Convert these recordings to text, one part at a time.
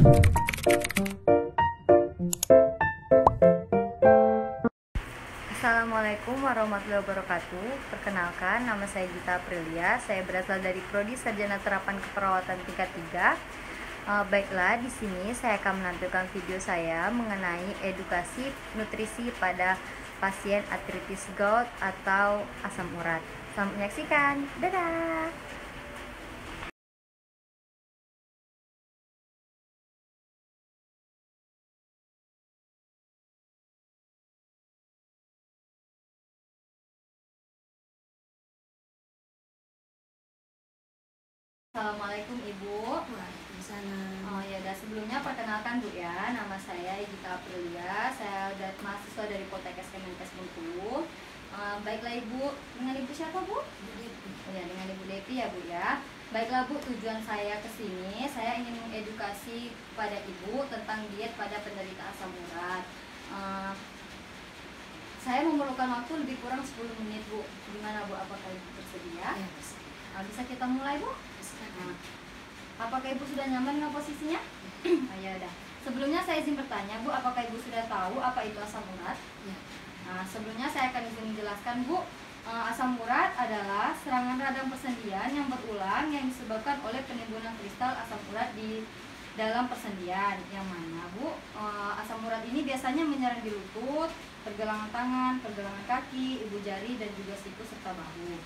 Assalamualaikum warahmatullahi wabarakatuh. Perkenalkan, nama saya Gita Aprilia. Saya berasal dari Prodi Sarjana Terapan Keperawatan tingkat 3. Baiklah, di sini saya akan menampilkan video saya mengenai edukasi nutrisi pada pasien artritis gout atau asam urat. Selamat menyaksikan. Dadah. Assalamualaikum Ibu. Waalaikumsalam. Oh ya, sebelumnya perkenalkan Bu ya, nama saya Gita Aprilia. Saya mahasiswa dari Poltekkes Kemenkes Bengkulu. Baiklah Ibu, dengan Ibu siapa Bu? Oh ya, dengan Ibu Devi ya Bu ya. Baiklah Bu, tujuan saya ke sini, saya ingin mengedukasi kepada Ibu tentang diet pada penderita asam urat. Saya memerlukan waktu lebih kurang 10 menit Bu. Gimana Bu, apakah Ibu bersedia? Ya, Bisa kita mulai Bu? Nah, apakah Ibu sudah nyaman dengan posisinya? Ya udah. Sebelumnya saya izin bertanya Bu, apakah Ibu sudah tahu apa itu asam urat? Ya. Nah, sebelumnya saya akan izin menjelaskan Bu. Asam urat adalah serangan radang persendian yang berulang yang disebabkan oleh penimbunan kristal asam urat di dalam persendian. Yang mana Bu, asam urat ini biasanya menyerang di lutut, pergelangan tangan, pergelangan kaki, ibu jari, dan juga siku serta bahu.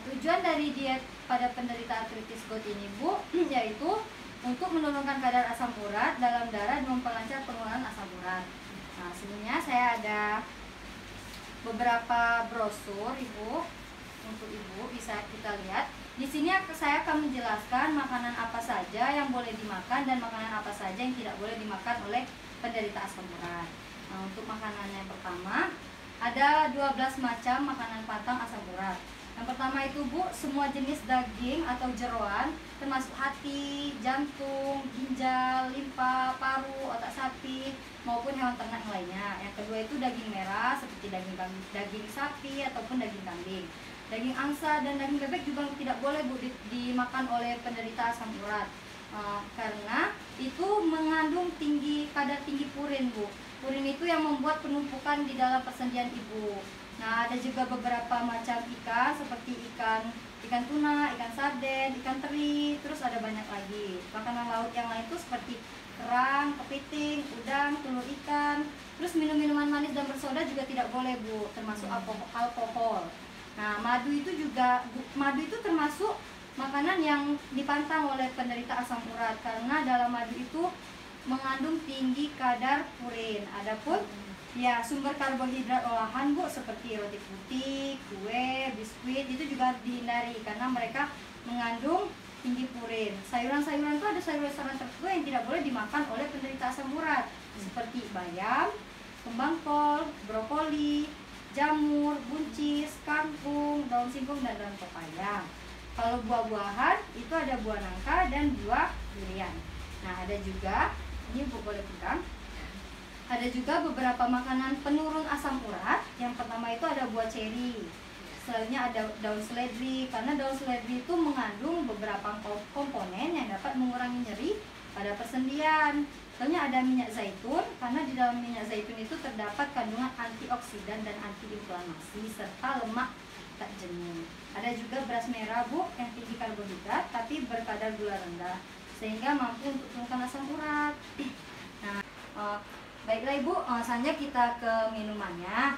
Tujuan dari diet pada penderita artritis gout ini Bu, yaitu untuk menurunkan kadar asam urat dalam darah dan memperlancar pengeluaran asam urat. Nah, sebelumnya saya ada beberapa brosur Ibu, untuk Ibu bisa kita lihat. Di sini saya akan menjelaskan makanan apa saja yang boleh dimakan dan makanan apa saja yang tidak boleh dimakan oleh penderita asam urat. Nah, untuk makanan yang pertama, ada 12 macam makanan pantang asam urat. Yang pertama itu Bu, semua jenis daging atau jeroan, termasuk hati, jantung, ginjal, limpa, paru, otak sapi, maupun hewan ternak lainnya. Yang kedua itu daging merah seperti daging sapi ataupun daging kambing. Daging angsa dan daging bebek juga tidak boleh Bu dimakan oleh penderita asam urat, karena itu mengandung kadar tinggi purin Bu. Purin itu yang membuat penumpukan di dalam persendian Ibu. Nah, ada juga beberapa macam ikan seperti ikan tuna, ikan sarden, ikan teri, terus ada banyak lagi. Makanan laut yang lain itu seperti kerang, kepiting, udang, telur ikan. Terus minum-minuman manis dan bersoda juga tidak boleh Bu, termasuk alkohol. Nah, madu itu termasuk makanan yang dipantang oleh penderita asam urat karena dalam madu itu mengandung tinggi kadar purin. Adapun ya, sumber karbohidrat olahan Bu seperti roti putih, kue, biskuit itu juga harus dihindari karena mereka mengandung tinggi purin. Sayuran-sayuran itu ada sayuran-sayuran tertentu yang tidak boleh dimakan oleh penderita asam urat seperti bayam, kembang kol, brokoli, jamur, buncis, kangkung, daun singkong, dan daun pepaya. Kalau buah-buahan itu ada buah nangka dan buah durian. Nah, ada juga, ini Bu boleh pegang. Ada juga beberapa makanan penurun asam urat. Yang pertama itu ada buah ceri. Selanjutnya ada daun seledri, karena daun seledri itu mengandung beberapa komponen yang dapat mengurangi nyeri pada persendian. Selanjutnya ada minyak zaitun, karena di dalam minyak zaitun itu terdapat kandungan antioksidan dan antiinflamasi serta lemak tak jenuh. Ada juga beras merah Bu yang tinggi karbohidrat tapi berkadar gula rendah sehingga mampu untuk menurunkan asam urat. Nah, baiklah Ibu, selanjutnya kita ke minumannya.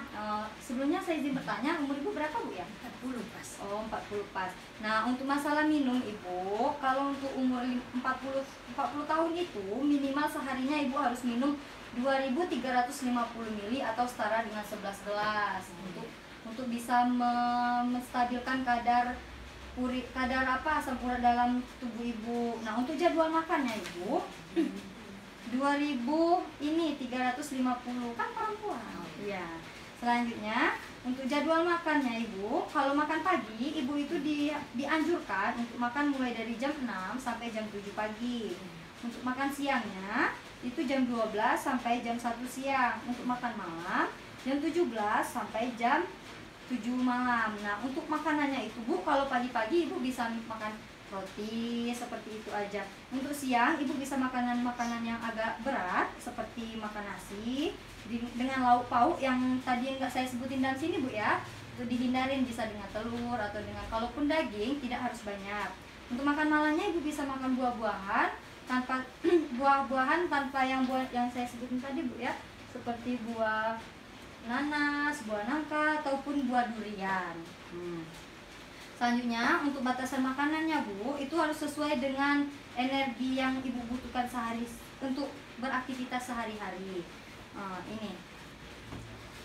Sebelumnya saya izin bertanya, umur Ibu berapa Bu ya? 40 pas. Oh, 40 pas. Nah, untuk masalah minum Ibu, kalau untuk umur 40 tahun itu minimal seharinya Ibu harus minum 2350 ml atau setara dengan 11 gelas untuk bisa menstabilkan kadar asam urat dalam tubuh Ibu. Nah, untuk jadwal makannya Ibu, 350 kan perempuan. Iya. Selanjutnya untuk jadwal makannya Ibu, kalau makan pagi Ibu itu dianjurkan untuk makan mulai dari jam 6 sampai jam 7 pagi. Untuk makan siangnya itu jam 12 sampai jam 1 siang. Untuk makan malam jam 17 sampai jam 7 malam. Nah, untuk makanannya itu Bu, kalau pagi-pagi Ibu bisa makan roti seperti itu aja. Untuk siang ibu bisa makanan-makanan yang agak berat seperti makan nasi dengan lauk pauk yang tadi nggak saya sebutin dalam sini bu ya. Itu dihindarin, bisa dengan telur atau dengan, kalaupun daging tidak harus banyak. Untuk makan malamnya ibu bisa makan buah-buahan tanpa buah-buahan tanpa yang saya sebutin tadi bu ya, seperti buah nanas, buah nangka ataupun buah durian. Selanjutnya untuk batasan makanannya bu, itu harus sesuai dengan energi yang ibu butuhkan sehari untuk beraktivitas sehari-hari. Ini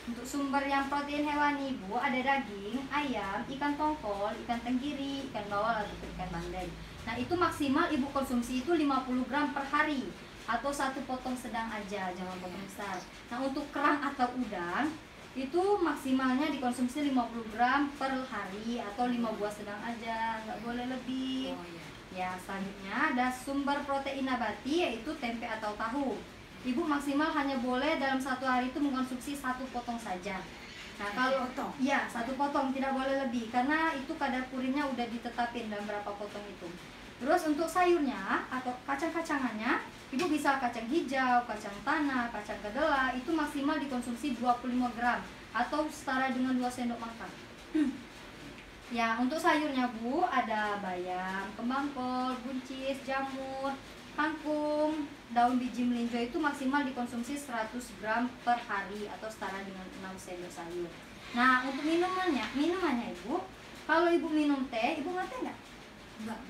untuk sumber yang protein hewani bu, ada daging, ayam, ikan tongkol, ikan tenggiri, ikan bawal atau ikan bandeng. Nah itu maksimal ibu konsumsi itu 50 gram per hari atau 1 potong sedang aja, jangan potong besar. Nah untuk kerang atau udang itu maksimalnya dikonsumsi 50 gram per hari atau 5 buah sedang aja, nggak boleh lebih. Ya, selanjutnya ada sumber protein nabati yaitu tempe atau tahu. Ibu maksimal hanya boleh dalam satu hari itu mengkonsumsi 1 potong saja. Nah kalau ya 1 potong, tidak boleh lebih karena itu kadar purinnya udah ditetapin dalam berapa potong itu. Terus untuk sayurnya atau kacang-kacangannya, ibu bisa kacang hijau, kacang tanah, kacang kedelai, itu maksimal dikonsumsi 25 gram atau setara dengan 2 sendok makan. Ya, untuk sayurnya bu, ada bayam, kembang kol, buncis, jamur, kangkung, daun biji melinjo itu maksimal dikonsumsi 100 gram per hari atau setara dengan 6 sendok sayur. Nah, untuk minumannya ibu, kalau ibu minum teh, ibu ngeteh nggak?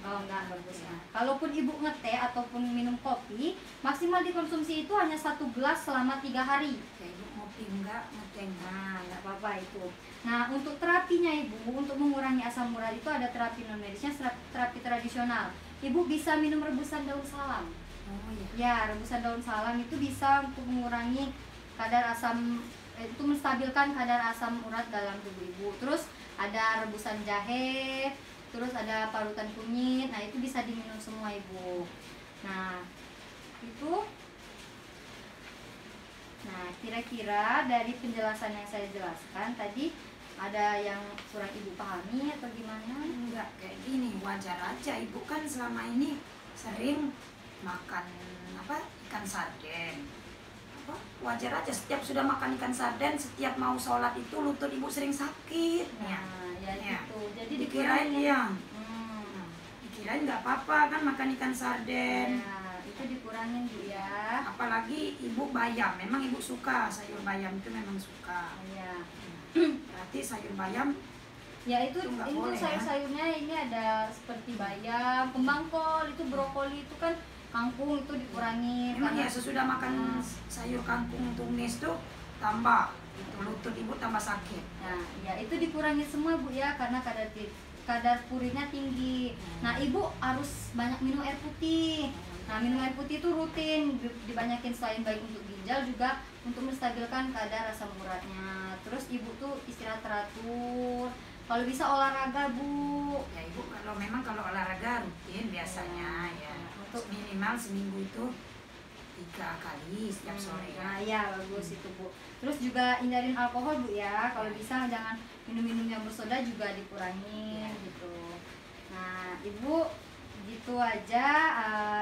Enggak bagus ya. Kalaupun ibu ngeteh ataupun minum kopi, maksimal dikonsumsi itu hanya 1 gelas selama 3 hari. Ya, ibu ngopi enggak, ngeteh enggak. Nah, enggak apa-apa itu. Nah, untuk terapinya ibu, untuk mengurangi asam urat itu ada terapi non medisnya, terapi tradisional. Ibu bisa minum rebusan daun salam. Oh iya. Ya, rebusan daun salam itu bisa untuk mengurangi kadar asam, itu menstabilkan kadar asam urat dalam tubuh ibu. Terus ada rebusan jahe, terus ada parutan kunyit. Nah itu bisa diminum semua ibu. Nah itu, nah kira-kira dari penjelasan yang saya jelaskan tadi ada yang kurang ibu pahami atau gimana? Enggak, kayak gini, wajar aja. Ibu kan selama ini sering makan ikan sarden. Wajar aja, setiap sudah makan ikan sarden, setiap mau sholat itu lutut ibu sering sakit. Gitu. Jadi dikirain ya. Dikirain nggak apa-apa kan makan ikan sarden. Ya, itu dikurangin bu ya. Apalagi ibu bayam, memang ibu suka sayur bayam, itu memang suka. Ya. Berarti sayur bayam. Ya itu boleh, sayur-sayurnya ini ada seperti bayam, kembang kol, itu brokoli, itu kan kangkung, itu dikurangi. Memang ya sesudah makan sayur kangkung tumis tuh tambah itu lutut ibu tambah sakit. Nah, ya itu dikurangi semua bu ya karena kadar purinnya tinggi. Nah ibu harus banyak minum air putih. Nah minum air putih itu rutin dibanyakin, selain baik untuk ginjal juga untuk menstabilkan kadar asam uratnya. Terus ibu tuh istirahat teratur. Kalau bisa olahraga bu. Ya ibu kalau olahraga rutin biasanya ya. Untuk minimal seminggu itu 3 kali setiap sore. Nah ya bagus itu bu. Terus juga hindarin alkohol bu ya. Kalau bisa jangan minum-minum yang bersoda, juga dikurangin gitu. Nah ibu, gitu aja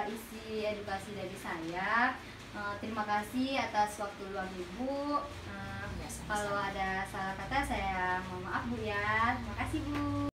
isi edukasi dari saya. Terima kasih atas waktu luang ibu. Kalau ada salah kata saya mohon maaf bu ya. Terima kasih bu.